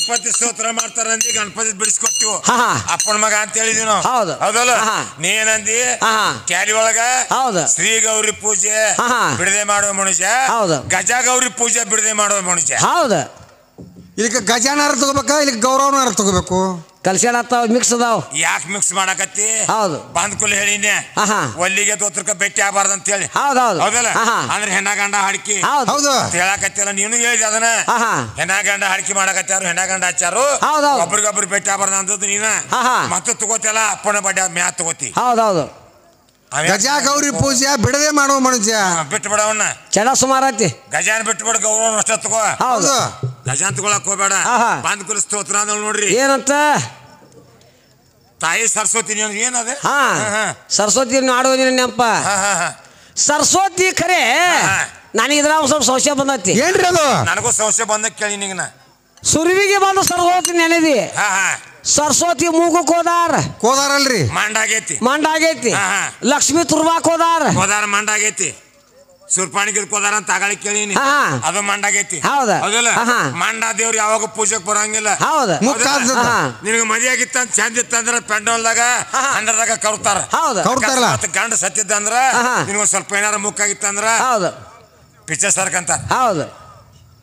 ಗಣಪತಿ ಸ್ತೋತ್ರ ಮಾಡ್ತಾರ ಅಂದಿ ಗಣಪತಿ ಬಿಡಿಸ್ಕೊಟ್ಟಿವು ಅಪ್ಪನ ಮಗ ಅಂತ ಹೇಳಿದ್ವಿ ನಾವು ಹೌದಲ್ಲ ನೀನಂದಿ ಕ್ಯಾಲಿ ಒಳಗ ಶ್ರೀ ಗೌರಿ ಪೂಜೆ ಬಿಡದೆ ಮಾಡುವ ಮನುಷ್ಯ ಗಜ ಗೌರಿ ಪೂಜೆ ಬಿಡದೆ ಮಾಡುವ ಮನುಷ್ಯ ಹೌದು ಇದಕ್ಕೆ ಗಜಾನಾರ ತಗೋಬೇಕಾ ಇಲ್ಲಿ ಗೌರವನಾರ ತಗೋಬೇಕು ಕಲ್ಸ್ಯಾಣ ಮಿಕ್ಸ್ ಅದಾವ ಯಾಕೆ ಮಿಕ್ಸ್ ಮಾಡಕತ್ತಿ ಹೌದು ಬಂದ್ ಕುಲ್ ಹೇಳಿನಿ ಒಲ್ಲಿಗೆ ದೋತ್ರಕ ಭೇಟಿ ಆಗಬಾರ್ದು ಅಂತ ಹೇಳಿ ಹೌದೌದು ಹೌದಲ್ಲ ಅಂದ್ರೆ ಹೆಣ್ಣ ಗಂಡ ಹಾಡ್ಕಿ ಹೌದು ಹೇಳಕತ್ತಿಲ್ಲ ನೀನು ಹೇಳಿದ ಅದನ್ನ ಹೆಣ್ಣ ಗಂಡ ಹಾಡ್ಕಿ ಮಾಡಕತ್ತಾರು ಹೆಣ್ಣ ಗಂಡ ಹಚ್ಚಾರು ಒಬ್ರಿಗೊಬ್ರು ಭೇಟಿ ಆಗಬಾರ್ದು ಅಂತದ್ದು ನೀನ ಮತ್ತೆ ತಗೋತಿಲ್ಲ ಅಪ್ಪನ ಬಡ್ಡ ಮ್ಯಾ ತಗೋತಿ ಹೌದೌದು ಗಜ ಗೌರಿ ಪೂಜೆ ಬಿಡದೆ ಮಾಡುವ ಮನುಷ್ಯ ಬಿಟ್ಟು ಬಿಡವನ್ನ ಚೆನ್ನ ಸುಮಾರು ಐತಿ ಗಜಾನ್ ಬಿಟ್ಟು ಬಿಡ ಗೌರವ ಅಷ್ಟ ತಗೋ ಹೌದು ಗಜಾನ್ ತಗೊಳಕ್ ಹೋಗ್ಬೇಡ ಬಂದ್ ಕುಲ್ ಸ್ತೋತ್ರ ಅಂದ್ ನೋಡ್ರಿ ಏನಂತ ತಾಯಿ ಸರಸ್ವತಿ ಏನದ ಸರಸ್ವತಿ ಆಡುವ ನೆನಪ ಸರಸ್ವತಿ ಖರೆ ನನಗೆ ಇದ್ರ ಸ್ವಲ್ಪ ಸಂಶಯ ಬಂದೈತಿ ಏನ್ರಿ ಅದು ನನಗೂ ಸಂಶಯ ಬಂದ ಕೇಳಿ ನಿಂಗನ ಸುರುವಿಗೆ ಬಂದು ಸರಸ್ವತಿ ನೆನೆದಿ ಸರಸ್ವತಿ ಮೂಗಕ್ ಕೋದಾರಲ್ರಿ ಮಂಡಾಗೈತಿ ಲಕ್ಷ್ಮಿ ತುರ್ಬಾಕ್ ಹೋದಾರ ಮಂಡಾಗೈತಿ ಸುರ್ಪಾಣಿಗೆ ಕೋದಾರ ಅಂತ ಆಗಾಳಿ ಕೇಳಿನಿ ಅದು ಮಂಡಾಗೈತಿ ಹೌದಲ್ಲ ಮಂಡ ದೇವ್ರು ಯಾವಾಗ ಪೂಜೆಗೆ ಬರಂಗಿಲ್ಲ ನಿನಗೆ ಮದಿ ಆಗಿತ್ತ ಚಂದ ಇತ್ತಂದ್ರ ಪೆಂಡಲ್ದಾಗ ಅಂಡರ್ದಾಗ ಕರ್ತಾರ ಗಂಡ ಸತ್ತಿದ್ದಂದ್ರ ನಿನಗ ಸ್ವಲ್ಪ ಏನಾರ ಮುಕ್ಕಾಗಿತ್ತಂದ್ರ ಪಿಚ್ಚ ಸರ್ಕಂತ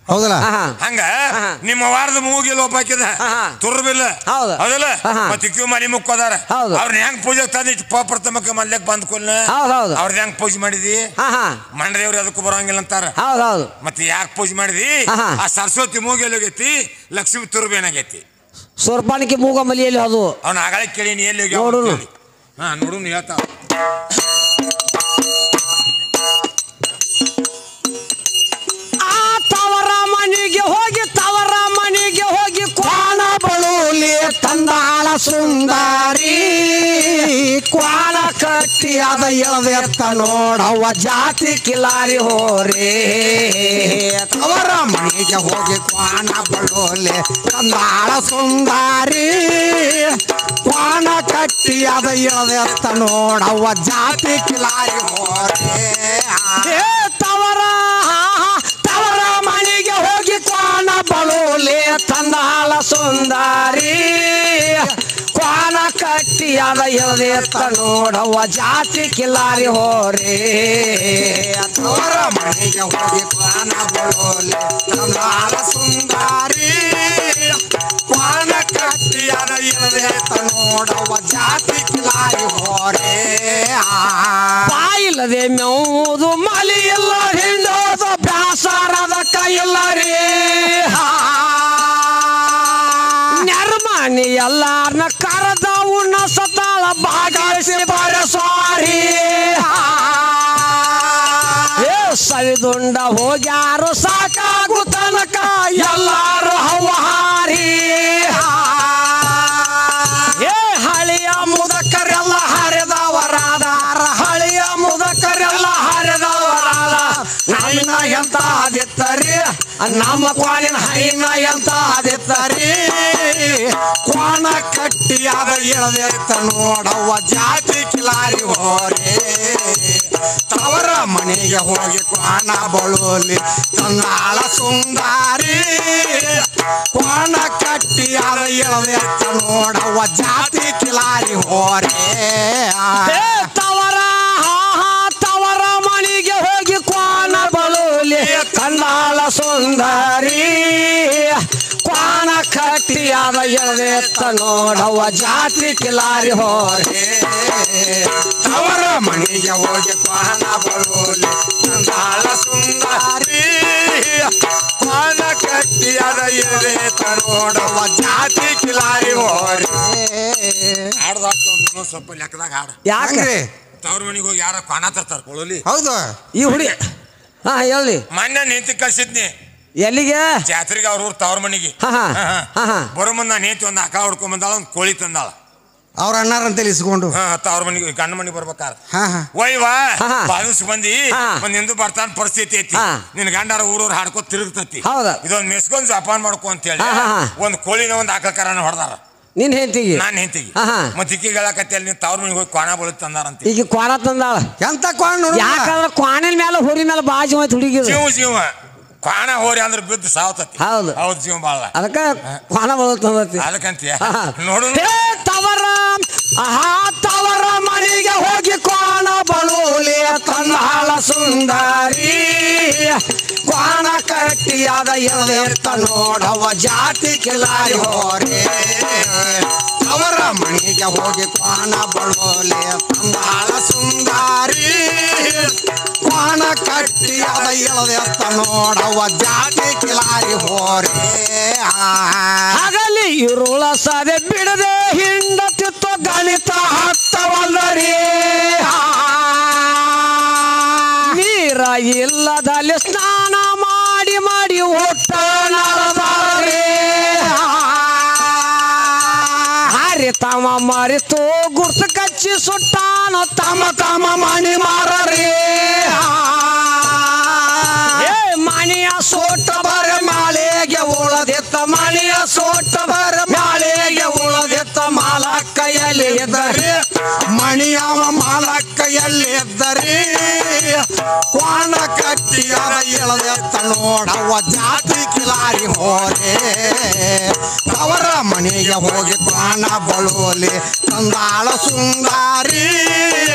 ಹೌದಲ್ಲ ಹಂಗ ನಿಮ್ಮ ವಾರದ ಮೂಗಿಲ್ ಒಬ್ಬಾಕಿದ ತುರ್ಬಿಲ್ಲ ಹೌದಲ್ಲ ಮತ್ತೆ ಕ್ಯೂ ಮನಿ ಮುಕ್ಕೋದಾರ ಅವ್ರನ್ನ ಹೆಂಗ್ ಪೂಜೆ ತಂದಿಟ್ಟು ಪ್ರಥಮಕ್ಕೆ ಮಲ್ಯಕ್ ಬಂದ್ ಕೊಲ್ಲ ಅವ್ರದ್ ಹೆಂಗ್ ಪೂಜೆ ಮಾಡಿದಿ ಮಂಡದೇವ್ರು ಅದಕ್ಕೂ ಬರಂಗಿಲ್ಲ ಅಂತಾರ ಮತ್ತೆ ಯಾಕೆ ಪೂಜೆ ಮಾಡಿದಿ ಆ ಸರಸ್ವತಿ ಮೂಗಿಲ್ ಹೋಗೈತಿ ಲಕ್ಷ್ಮಿ ತುರ್ಬಿ ಏನಾಗೈತಿ ಸೋರ್ಪಾಣಿಕೆ ಮೂಗ ಮಲಿಯಲ್ಲಿ ಅದು ಅವ್ನ ಆಗಳ ಕೇಳಿ ನೀ ಎಲ್ಲಿ ನೋಡು ಹೇಳ್ತಾವ ಮನೆಗೆ ಹೋಗಿ ಕ್ವಾಣ ಬಳುಲಿ ತಂದಾಳ ಸುಂದಾರಿ ಕ್ವಾಣ ಕಟ್ಟಿ ಅದ ಎತ್ತ ನೋಡವ್ವ ಜಾತಿ ಕಿಲಾರಿ ಹೋರೇ ತವರ ಮನೆಗೆ ಹೋಗಿ ಕ್ವಾಣ ಬಳುಲಿ ತಂದಾಳ ಸುಂದಾರಿ ಕ್ವಾಣ ಕಟ್ಟಿ ಅದ ಎತ್ತ ನೋಡವ್ವ ಜಾತಿ ಕಿಲಾರಿ ಹೋರೇ ತವರ ಮನೆಗೆ ಹೋಗಿ ಕ್ವಾಣ ಬಳುಲಿ ತಂದಾಳ ಸುಂದಾರಿ ಕ್ವಾಣ ಕಟ್ಟಿ ಅದ ಎತ್ತ ನೋಡವ್ವ ಜಾತಿ ಕಿಲಾರಿ ಹೋರೇ ತವರ ಮನೆಗೆ ಹೋಗಿ ಕ್ವಾಣ ಬಳುಲಿ ತಂದಾಳ ಸುಂದಾರಿ ಕ್ವಾಣ ಕಟ್ಟಿ ಅದ ಎತ್ತ ನೋಡವ್ವ ಜಾತಿ ಕಿಲಾರಿ ಹೋರೇ ಬಾಯಿಲ್ಲದೆ ಮೇವುದು ಮಲಿ ಇಲ್ಲ ಹಿಂಡೋದು ಬ್ಯಾಸಾರದ ಕೈಯಿಲ್ಲ ರೀ ನೆರ್ಮನಿ ಎಲ್ಲಾರನ್ನ ಕರೆದ ಉಣ್ಣ ಸತಾಳ ಭಾಗವಹಿಸಿ ಬರಸ್ವಾರಿ ಸವಿದುಂಡ ಹೋಗ್ಯಾರು ಸಾಕಾಗು ತನಕ ಎಲ್ಲಾರು ಹವ್ಹಾರಿ ಹಳಿಯ ಮುದಕರೆಲ್ಲ ಹರಿದವರಾದಾರ ಹಳಿಯ ಮುದಕರೆಲ್ಲ ಹರಿದವರಾದ ನೈನ ಎಂತ ಆದಿತ್ತರಿ ನಮ್ಮ ಕ್ವಾಣಿನ ಹೈನ ಎಂತ ಆದಿತ್ತರಿ ಕ್ವಾಣ ಕಟ್ಟಿ ಅದ ಎಳೆತ್ತ ನೋಡವ್ವ ಜಾತಿ ಕಿಲಾರಿ ಹೋರೇ ತವರ ಮನೆಗೆ ಹೋಗಿ ಕ್ವಾಣ ಬಳುಲಿ ತಂದಾಳ ಸುಂದಾರಿ ಕ್ವಾಣ ಕಟ್ಟಿ ಅದ ಎಳೆತ್ತ ನೋಡವ್ವ ಜಾತಿ ಕಿಲಾರಿ ಹೋರೇ ತವರ ಮನೆಗೆ ಹೋಗಿ ಕ್ವಾಣ ಬಳುಲಿ ತಂದಾಳ ಸುಂದರಿ ಕ್ವಾಣ ಕಟ್ಟಿ ಅದ ಎಳೆತ್ತ ನೋಡವ್ವ ಜಾತಿ ಕಿಲಾರಿ ಹೋರೇ ತವರ ಮನೆಗೆ ಹೋಗಿ ಕ್ವಾಣ ಬಳುಲಿ ತಂದಾಳ ಸುಂದರಿ ಕ್ವಾಣ ಕಟ್ಟಿ ಅದ ಎಳೆತ್ತ ನೋಡವ್ವ ಜಾತಿ ಕಿಲಾರಿ ಹೋರೇ ಸ್ವಲ್ಪ ಲೆಕ್ಕದಾಗ ಹಾಡ ಯಾಕ್ರಿ ತವ್ರ ಮನೆಗೆ ಹೋಗಿ ಯಾರ ಕ್ವಾಣ ತರ್ತಾರ ಕೊಳಲಿ ಹೌದು ಈ ಹುಡಿ ಹೇಳಿ ಮೊನ್ನೆ ನಿಂತಿ ಕಳ್ಸಿದ್ನಿ ಎಲ್ಲಿಗೆ ಜಾತ್ರೆಗೆ ಅವ್ರ ಊರ್ ತವ್ರ ಮನೆಗೆ ಬರೋ ಮುಂದ ನಾ ನೇತಿ ಒಂದು ಅಕ್ಕ ಹೊಡ್ಕೊಂಡ್ ಬಂದಾಳ ಒಂದು ಕೋಳಿ ತಂದಾಳ ಅವ್ರ ಅಣ್ಣಾರಂತೇಳಿ ಇಸ್ಕೊಂಡು ತವ್ರ ಮನೆಗೆ ಗಂಡ ಮನೆಗೆ ಬರ್ಬೇಕಾರ ಒಯ್ವಾ ಬಾವಿಸ್ ಬಂದಿ ಒಂದ್ ಹಿಂದೂ ಬರ್ತಾನ ಪರಿಸ್ಥಿತಿ ಐತಿ ನಿನ್ ಗಂಡಾರ ಊರವ್ರು ಹಾಡ್ಕೊ ತಿರುಗ್ತತಿ ಇದೊಂದ್ ಮೆಸ್ಕೊಂಡ್ ಜಪಾನ್ ಮಾಡ್ಕೊ ಅಂತ ಹೇಳಿ ಒಂದ್ ಕೋಳಿನ ಒಂದ್ ಆಕಳಕರನ ಹೊಡೆದಾರ ನಿನ್ ಹೆಂಡತಿಗೆ ನಾನು ಹೆಂಡತಿಗೆ ಮತ್ತೆ ಇಕ್ಕಿಗೆ ಹೇಳಕತ್ತಿ ಅಲ್ಲಿ ತವ್ರ ಮನೆಗೆ ಹೋಗಿ ಕ್ವಾಣ ಬಳಿ ತಂದಾರಂತ ಈಗ ಕ್ವಾಣ ತಂದಾಳ ಎಂತ ಕ್ವಾಣ ಯಾಕಂದ್ರೆ ಕ್ವಾಣಿನ ಮೇಲೆ ಹೊರಿ ಮೇಲೆ ಬಾಜು ಐತಿ ಹುಡುಗಿ ಜೀವ ಕ್ವಾಣ ಹೋರಿ ಅಂದ್ರೆ ಬಿದ್ದು ಸಾವತತಿ. ಹೌದು ಜೀವ ಬಾಳ ಅದಕ್ಕ ಕ್ವಾಣ ಬರುತ್ತಂತಿ. ಅದಕ್ಕಂತೀಯ ನೋಡು. ತವರ ಮನೆಗೆ ಹೋಗಿ ಕ್ವಾಣ ಬಳುಲೆ ತನ್ನಾಳ ಸುಂದರಿ ಕ್ವಾಣ ಕಟ್ಟಿಯಾದ ಎಳೆತ್ತ ನೋಡವ ಜಾತಿ ಕಿಲಾರಿ ಹೋರೆ. ಅವರ ಮನೆಗೆ ಹೋಗಿ ಕ್ವಾಣ ಬಳುಲೆ ತನ್ನಾಳ ಸುಂದರಿ ಕ್ವಾಣ ಕಟ್ಟಿಯಾದ ಎಳೆತ್ತ ನೋಡವ ಜಾತಿ ಕಿಲಾರಿ ಹೋರೆ. ಆಗಲಿ ಇರುಳ ಸಾದೆ ಬಿಡದೆ ಹಿಂಡತಿತ್ತು ಗಣಿತ ಹತ್ತವಲ್ಲರಿ ನೀರ ಇಲ್ಲದಲ್ಲಿ ಸ್ನಾನ ಮಾಡಿ ಮಾಡಿ ಊಟ ನಡೆದಾರೆ. ಹರಿತಮ ಮರಿತು ಗುರ್ಸು ಕಚ್ಚಿ ಸುಟ್ಟಾನ ತಮ ತಮ ಮಣಿ ಮಾರರಿ. ಮಣಿಯ ಸೋಟ ಬರ ಮಾಳೆಗೆ ಉಳದಿತ್ತ ಮಣಿಯ ಸೋಟ ಬರ ಮಾಳೆಗೆ ಉಳದಿತ್ತ ಮಾಲ ಕೈಯಲ್ಲಿ ಇದ್ದರೆ ಮಣಿಯವ ಮಾಲ ಕೈಯಲ್ಲಿ ಇದ್ದರೆ ಕ್ವಾಣ ಕಟ್ಟಿಯರ ಎಳೆದೆತ್ತ ನೋಡವ ಜಾತಿ ಕಿಲಾರಿ ಹೋರೆ. ಅವರ ಮನೆಗೆ ಹೋಗಿ ಕ್ವಾಣ ಬಳುಲೆ ತಂದಾಳ ಸುಂದಾರಿ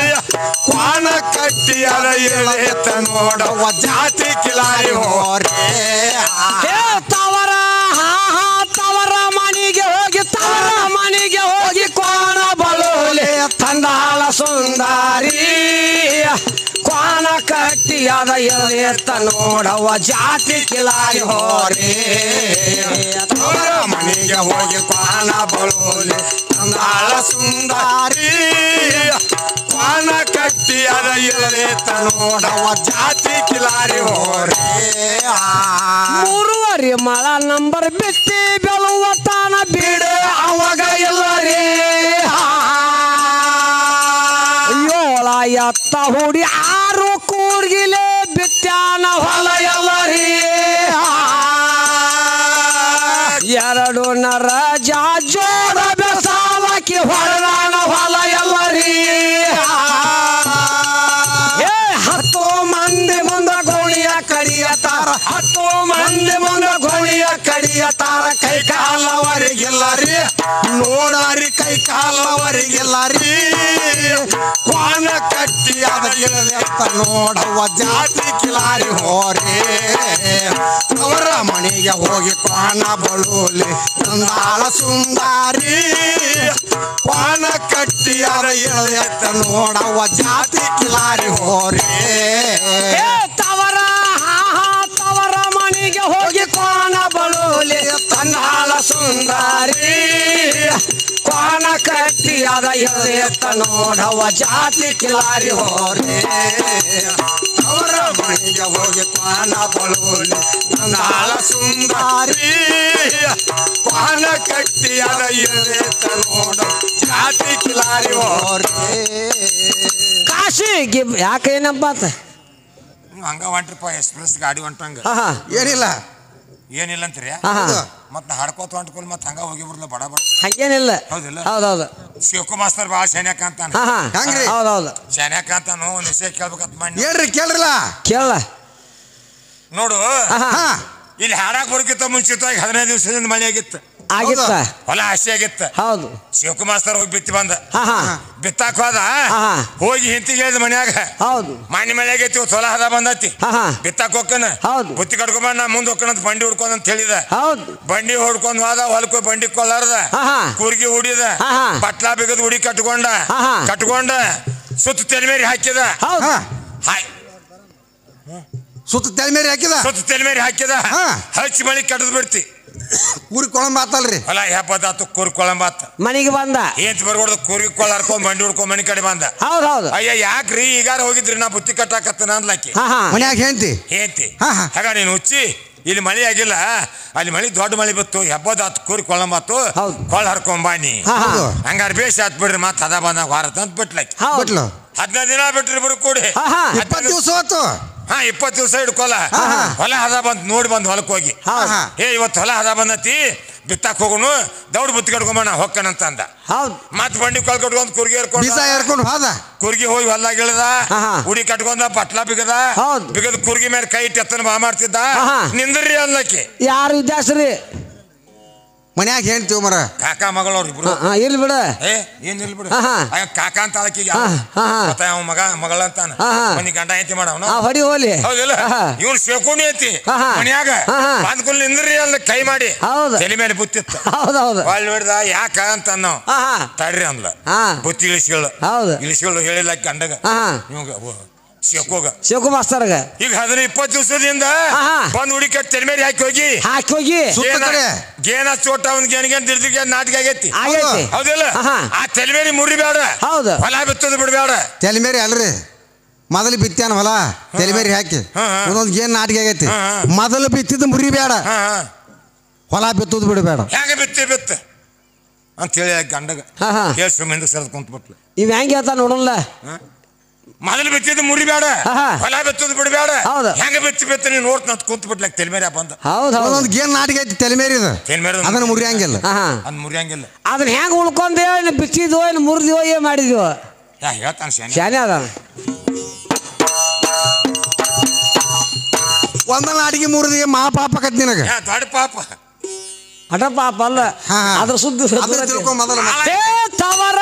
ಕ್ವಾಣ ಕಟ್ಟಿಯರ ಎಳೆದೆತ್ತ ನೋಡವ ಜಾತಿ ಕಿಲಾರಿ ಹೋರೆ. ತವರ ತವರ ಮನೆಗೆ ಹೋಗಿ ತವರ ಮನೆಗೆ ಹೋಗಿ ಕ್ವಾಣ ಬಳುಲೆ ತಂದಾಳ ಸುಂದರಿ ಕ್ವಾಣ ಕಟ್ಟಿಯಾದ ಎಳೆತ್ತ ನೋಡವ ಜಾತಿ ಕಿಲಾರಿ ಹೋರೆ. ಅವರ ಮನೆಗೆ ಹೋಗಿ ಕ್ವಾಣ ಬಳುಲೆ ತಂದಾಳ ಸುಂದರಿ ಕ್ವಾಣ ಕಟ್ಟಿಯರ ಎಳೆತ್ತ ನೋಡವ ಜಾತಿ ಕಿಲಾರಿ ಹೋರೆ. ಮೂರುವರೆ ಮಳ ನಂಬರ್ ಬಿತ್ತಿ ಬೆಳುವ ತಾನ ಬಿಡ ಅವಾಗ ಎಲ್ಲರೇ ಏಳ ಎತ್ತ ಹುಡಿ 6 ಕೂರ್ಗಿಲೆ ಬಿತ್ಯಾನ ಹೊಲ ಎಲ್ಲರೇ. 2 ನರ ಜೋಡ ಬೆಸಾಲಕ್ಕಿ ಹೊರದಾನ ಹೊಲ ಎಲ್ಲರೇ. 10 ಮಂದಿ ಮುಂದ ಗೋಣಿಯ ಕಡಿಯತಾರ 10 ಮಂದಿ ಮುಂದ ಗೋಣಿಯ ಕಡಿಯತಾರ ಕೈ ಕಾಲವರಿಗಿಲ್ಲರಿ ನೋಡಾರಿ ಕೈ ಕಾಲವರಿಗಿಲ್ಲರಿ ಕ್ವಾಣ ಕಟ್ಟಿಯಾದ ಎಳೆದೆತ್ತ ನೋಡವ ಜಾತಿ ಕಿಲಾರಿ ಹೋರೆ. ಅವರ ಮನೆಗೆ ಹೋಗಿ ಕ್ವಾಣ ಬಳುಲೆ ತಂದಾಳ ಸುಂದಾರಿ ಕ್ವಾಣ ಕಟ್ಟಿಯಾದ ಎಳೆದೆತ್ತ ನೋಡವ ಜಾತಿ ಕಿಲಾರಿ ಹೋರೆ. ತವರ ತವರ ಮನೆಗೆ ಹೋಗಿ ಕ್ವಾಣ ಬಳುಲೆ ತಂದಾಳ ಸುಂದರಿ ಕ್ವಾಣ ಕಟ್ಟಿಯಾದ ಎಳೆತ್ತ ನೋಡವ ಜಾತಿ ಕಿಲಾರಿ ಹೋರೆ. ಅವರ ಮನೆಗೆ ಹೋಗಿ ಕ್ವಾಣ ಬಳುಲೆ ತಂದಾಳ ಸುಂದರಿ ಕ್ವಾಣ ಕಟ್ಟಿಯಾದ ಎಳೆತ್ತ ನೋಡ ಜಾತಿ ಕಿಲಾರಿ ಹೋರೆ. ಕಾಶಿಗೆ ಯಾಕೆ ಏನಪ್ಪ ಹಂಗ ಹೊಂಟ್ರಿಪ್ಪ ಎಕ್ಸ್ಪ್ರೆಸ್ ಗಾಡಿ ಹೊಂಟಂಗ ಏನಿಲ್ಲ ಏನಿಲ್ಲ ಅಂತೀರಿ. ಮತ್ ಹಾಡ್ಕೋತ ಹೊಂಟ್ಕೊಲ್ ಮತ್ ಹಂಗ ಹೋಗಿ ಬರ್ಲ ಬಡ ಬಡ ಹಂಗೇನಿಲ್ಲ. ಹೌದಿಲ್ಲ. ಹೌದೌದು ಶಿವಕು ಮಾಸ್ತರ್ ಭಾಳ ಶಾನ್ಯಾಕ ಅಂತಾನ. ಹಂಗ್ರಿ ಹೌದೌದು ಶಾನ್ಯಾಕ ಅಂತಾನು ಒಂದ್ ವಿಷಯ ಕೇಳ್ಬೇಕಂತ ಮಾಡಿ ಹೇಳ್ರಿ ಕೇಳ್ರಲ್ಲ ಕೇಳ ನೋಡು. ಇಲ್ಲಿ ಹಾಡಾಕ್ ಬರೋಕ್ಕಿಂತ ಮುಂಚಿತವಾಗಿ 15 ದಿವಸದಿಂದ ಮಳೆ ಆಗಿತ್ತು. ಆಗಿತ್ತ ಹೊಲ ಹಸಿ ಆಗಿತ್ತ. ಹೌದು ಶಿವಕು ಮಾಸ್ತರ್ ಹೋಗಿ ಬಿತ್ತಿ ಬಂದ. ಬಿತ್ತಾಕ ಹೋದ ಹೋಗಿ ಹಿಂತಿಗೆ ಹೇಳಿದ ಮನ್ಯಾಗ ಹೌದು ಮನೆ ಮಳೆ ಆಗೈತಿ ಹೊಲ ಹದ ಬಂದತಿ ಬಿತ್ತಾಕ ಹೋಗ್ಕನ ಹೌದು ಬುತ್ತಿ ಕಟ್ಕೊಂಡ್ ನಾ ಮುಂದೆ ಹೋಗ್ಕನಂತ ಬಂಡಿ ಹುಡ್ಕೊಂಡ್ ಅಂತ ಹೇಳಿದ. ಹೌದು ಬಂಡಿ ಹೊಡ್ಕೊಂಡ್ ಹೋದ ಹೊಲಕ್ಕೆ ಬಂಡಿ ಕೊಳ್ಳಾರ್ದ ಕೂರ್ಗಿ ಹುಡಿದ ಬಟ್ಲಾ ಬಿಗದ್ ಹುಡಿ ಕಟ್ಕೊಂಡ ಸುತ್ತ ತೆಲ್ಮೇರಿ ಹಾಕಿದ. ಸುತ್ತ ತೆಲ್ಮೇರಿ ಹಾಕಿದ ಸುತ್ತ ತೆಲ್ಮೇರಿ ಹಾಕಿದ ಹಚ್ಚಿ ಮಳಿ ಕಟ್ಟದ್ ಬಿಡ್ತಿ ಕೂರಿ ಕೊಳಂಬ ಆತಲ್ರಿ. ಹೊಲ ಹೆಬ್ಬದಾತು ಕೂರಿ ಕೊಳಂಬಾತ ಮನೆಗೆ ಬಂದ ಏಂತ ಬರ್ಕೊಡ್ದು ಕೂರ್ಗಿ ಕೊಳ ಹರ್ಕೊಂಡ್ ಬಂಡಿ ಹುಡ್ಕೊಂಡ್ ಮನಿ ಕಡೆ ಬಂದ. ಹೌದೌದು ಅಯ್ಯ ಯಾಕ್ರಿ ಈಗಾರ ಹೋಗಿದ್ರಿ ನಾ ಬುತ್ತಿ ಕಟ್ಟಾಕತ್ತನ ಅಂದ್ಲಾಕಿ. ಮನ್ಯಾಗ ಹೇಂತಿ ಹಾಗ ನೀನು ಹುಚ್ಚಿ ಇಲ್ಲಿ ಮಳಿ ಆಗಿಲ್ಲ ಅಲ್ಲಿ ಮಳಿ ದೊಡ್ಡ ಮಳಿ ಬತ್ತು ಹೆಬ್ಬದಾತು ಕೂರಿ ಕೊಳಂಬಾತು ಕೊಳ ಹರ್ಕೊಂಡ್ ಬಾನಿ ಹಂಗಾರ ಬೇಷ್ ಆತ್ ಬಿಡ್ರಿ ಮತ್ ಹದ ಬಂದಾಗ ವಾರ ಅಂತ ಬಿಟ್ಲಾಕಿ. 15 ದಿನ ಬಿಟ್ರಿ ಬರು ಕೂಡಿ 20 ದಿವಸ ಹೋತು. 20 ದಿವಸ ಹಿಡ್ಕೊಲ್ಲ ಹೊಲ ಹದ ಬಂದ್ ನೋಡಿ ಬಂದ್ ಹೊಲಕ್ ಹೋಗಿ ಇವತ್ತು ಹೊಲ ಹದ ಬಂದತಿ ಬಿತ್ತಾಕ್ ಹೋಗೋನು ದೌಡ್ ಬುತ್ತಿ ಕಟ್ಕೊಂಬಣ ಹೊಕ್ಕನಂತ ಅಂದ. ಹೌದು. ಮತ್ ಬಂಡಿ ಕಾಲ್ ಕಟ್ಕೊಂಡ್ ಕುರ್ಗಿ ಏರ್ಕೊಂಡು ಹೋದ. ಕುರ್ಗಿ ಹೋಗಿ ಹೊಲ್ದಾಗ ಇಳ್ದ, ಉಡಿ ಕಟ್ಕೊಂಡ ಪಟ್ಲಾ ಬಿಗದ, ಬಿಗದ ಕುರ್ಗಿ ಮೇಲೆ ಕೈ ಇಟ್ಟು ಎತ್ತನ ಬಾ ಮಾಡ್ತಿದ್ದ. ನಿಂದ್ರಿ ಅನ್ಲಕ್ಕಿ ಯಾರು ವಿದ್ಯಾಸ್ರಿ ಮನ್ಯಾಗ ಹೇಳ್ತೀವಿ ಮರ ಕಾಕಾ ಮಗಳವ್ರು ಇಬ್ರು. ಇರ್ಲಿ ಬಿಡ, ಏನ್ ಇಲ್ ಬಿಡು ಕಾಕಾ ಅಂತ ಅಳಕಿಗೆ ಅವ ಮಗಳ ಅಂತಾನ. ಮನಿ ಗಂಡ ಐತಿ ಮಾಡವನ ಹೊಡಿ ಹೋಲಿ. ಹೌದಿಲ್ಲ, ಇವ್ನು ಶೇಕೋಣಿ ಐತಿ ಮನ್ಯಾಗ ಬಂದ್ ಕುಲ್ ನಿಂದ್ರಿ ಅಲ್ಲ ಕೈ ಮಾಡಿ ತಲೆ ಮೇಲೆ ಬುತ್ತಿತ್ತ. ಹೌದೌದು. ಒಳ್ಳೆ ಹಿಡ್ದ ಯಾಕ ಅಂತ ಅನ್ನೋ ತಡ್ರಿ ಅಂದ್ಲ. ಬುತ್ತಿ ಇಳಿಸ್ಕೊಳ್ಳ ಇಳಿಸ್ಕೊಳ್ಳು ಹೇಳಿಲ್ಲ ಗಂಡಗ ಶೇಕು ಮಾಸ್ತರ್ಗ. ಈಗ 20 ದಿವಸದಿಂದ ಬಂದ್ ಹುಡುಕ ತಲೆ ಮೇಲೆ ಹಾಕಿ ಹೋಗಿ ಗೇನ ಚೋಟ ಒಂದ್ ಗೇನ್ ದಿರ್ದಿಗೆ ನಾಟಕ ಆಗೈತಿ. ಹೌದಿಲ್ಲ, ಆ ತಲೆ ಮೇಲೆ ಮುರಿಬೇಡ, ಹೊಲ ಬಿತ್ತದ ಬಿಡ್ಬೇಡ. ತಲೆ ಮೇರಿ ಅಲ್ರಿ ಮೊದಲು ಬಿತ್ತಾನ ಹೊಲ ತಲೆ ಮೇರಿ ಹಾಕಿ ಒಂದೊಂದು ಗೇನ್ ನಾಟಕ ಆಗೈತಿ. ಮೊದಲು ಬಿತ್ತಿದ್ದು ಮುರಿಬೇಡ, ಹೊಲ ಬಿತ್ತದ ಬಿಡಬೇಡ. ಹೆಂಗ ಬಿತ್ತ ಅಂತೇಳಿ ಗಂಡಗ ಕೇಳಿ ಸುಮ್ಮಿಂದ ಸರದ್ ಕುಂತ್ಬಿಟ್ಲು. ಇವ್ ಹೆಂಗ ಹೇಳ್ತಾ ನೋಡಲ್ಲ. ಮೊದಲು ಬಿತ್ತಿದ್ದು ಮುರಿಬೇಡ, ಹೊಲ ಬಿತ್ತದ ಬಿಡಬೇಡ. ಹೆಂಗ ಬಿತ್ತ ನೀನ್ ನೋಡ್ತ ಕುಂತ್ ಬಿಡ್ಲಕ್ ತಲೆ ಮೇರೆ ಬಂದ. ಒಂದೊಂದು ಗೇನ್ ನಾಟಕ ಐತಿ ತಲೆ ಮೇರಿ ಅದನ್ನ ಮುರಿಯಂಗಿಲ್ಲ. ಅದ್ ಮುರಿಯಂಗಿಲ್ಲ. ಅದನ್ನ ಹೆಂಗ ಉಳ್ಕೊಂದೇವ, ಏನು ಬಿಚ್ಚಿದ್ವೋ ಏನು ಮುರಿದಿವೋ ಏನ್ ಮಾಡಿದ್ವೋ ಹೇಳ್ತಾನ ಶಾನೆ ಅದ. ಒಂದ ನಾಟಿಗೆ ಮುರಿದಿಗೆ ಮಾ ಪಾಪ ಕತ್ ನಿನಗ ದೊಡ್ಡ ಪಾಪ. ಅಟ ಪಾಪ ಅಲ್ಲ, ಅದ್ರ ಸುದ್ದಿ ಮೊದಲು ತವರ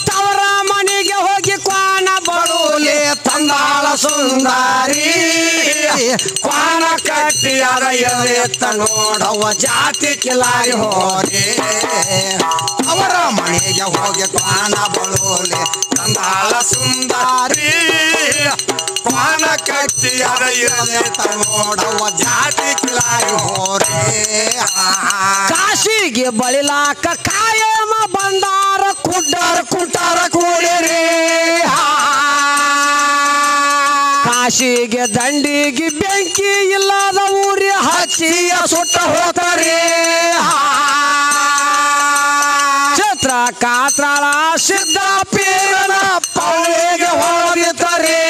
ತವರ ಮನೆಗೆ ಹೋಗಿ ಕ್ವಾಣ ಬಡೋಲೆ ತಂದಾಳ ಸುಂದಾರಿ. ಕ್ವಾಣ ಕಟ್ಟಿ ಅದ ಎತ್ತ ನೋಡವ ಜಾತಿ ಕಿಲಾರಿ ಹೋರಿ. ಅವರ ಮನೆಗೆ ಹೋಗಿ ಕ್ವಾಣ ಬಡೋಲೆ ತಂದಾಳ ಸುಂದಾರಿ. ಕ್ವಾಣ ಕಟ್ಟಿ ಅದ ಎತ್ತ ನೋಡವ ಜಾತಿ ಕಿಲಾರಿ ಹೋರಿ. ಕಾಶಿಗೆ ಬಳಿಲಾಕ ಕಾಯಮ ಬಂದಾರ ಕುಂಟಾರ ಕೂಡಿರಿ. ಕಾಶಿಗೆ ದಂಡಿಗೆ ಬೆಂಕಿ ಇಲ್ಲದ ಊರಿ ಹಚ್ಚಿಯ ಸುಟ್ಟ ಹೋತರಿ. ಛತ್ರ ಕಾತ್ರಾಳ ಸಿದ್ಧ ಪೀರನ ಪೌಳಿಗೆ ಹೋಗಿತರಿ.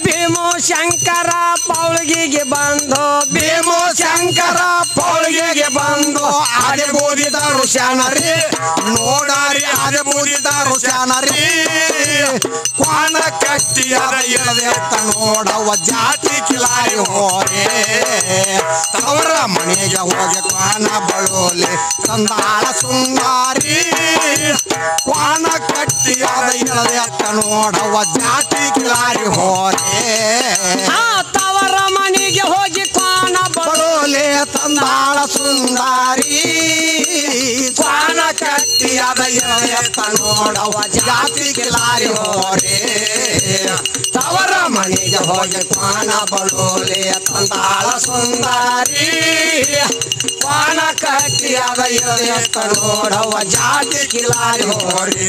ಭೀಮೋ ಶಂಕರ ಪೌಳಿಗೆ ಬಂದು, ಭೀಮೋ ಶಂಕರ ಪೌಳಿಗೆ ಬಂದು ಆದಿಬೋದಿದರು ಶಾನರಿ. ನೋಡಾರಿ ಆದಿಬೋದಿದರು ಶಾನರಿ. ಕ್ವಾಣ ಕಟ್ಟಿ ಅದ ಇಳದೆತ್ತ ನೋಡವ ಜಾತಿ ಕಿಲಾರಿ ಹೋರಿ. ತವರ ಮನೆಗೆ ಹೋಗಿ ಕ್ವಾಣ ಬಳೋಲೆ ತಂದಾಳ ಸುಂದಾರಿ. ಕ್ವಾಣ ಕಟ್ಟಿ ಅದ ಇಳದೆತ್ತ ನೋಡವ ಜಾತಿ ಕಿಲಾರಿ ಹೋರಿ. ತವರ ಮನೆಗೆ ಹೋಗಿ ಕ್ವಾಣ ಬಡೋಲೆ ತಂದಾಳ ಸುಂದಾರಿ. ಕ್ವಾಣ ಕಟ್ಟಿ ಅದ ಎತ್ತ ನೋಡವ ಜಾತಿ ಕಿಲಾರಿ ಹೋರಿ. ತವರ ಮನೆಗೆ ಹೋಗಿ ಕ್ವಾಣ ಬಡೋಲೆ ತಂದಾಳ ಸುಂದಾರಿ. ಕ್ವಾಣ ಕಟ್ಟಿ ಅದ ಎತ್ತ ನೋಡವ ಜಾತಿ ಕಿಲಾರಿ ಹೋರಿ.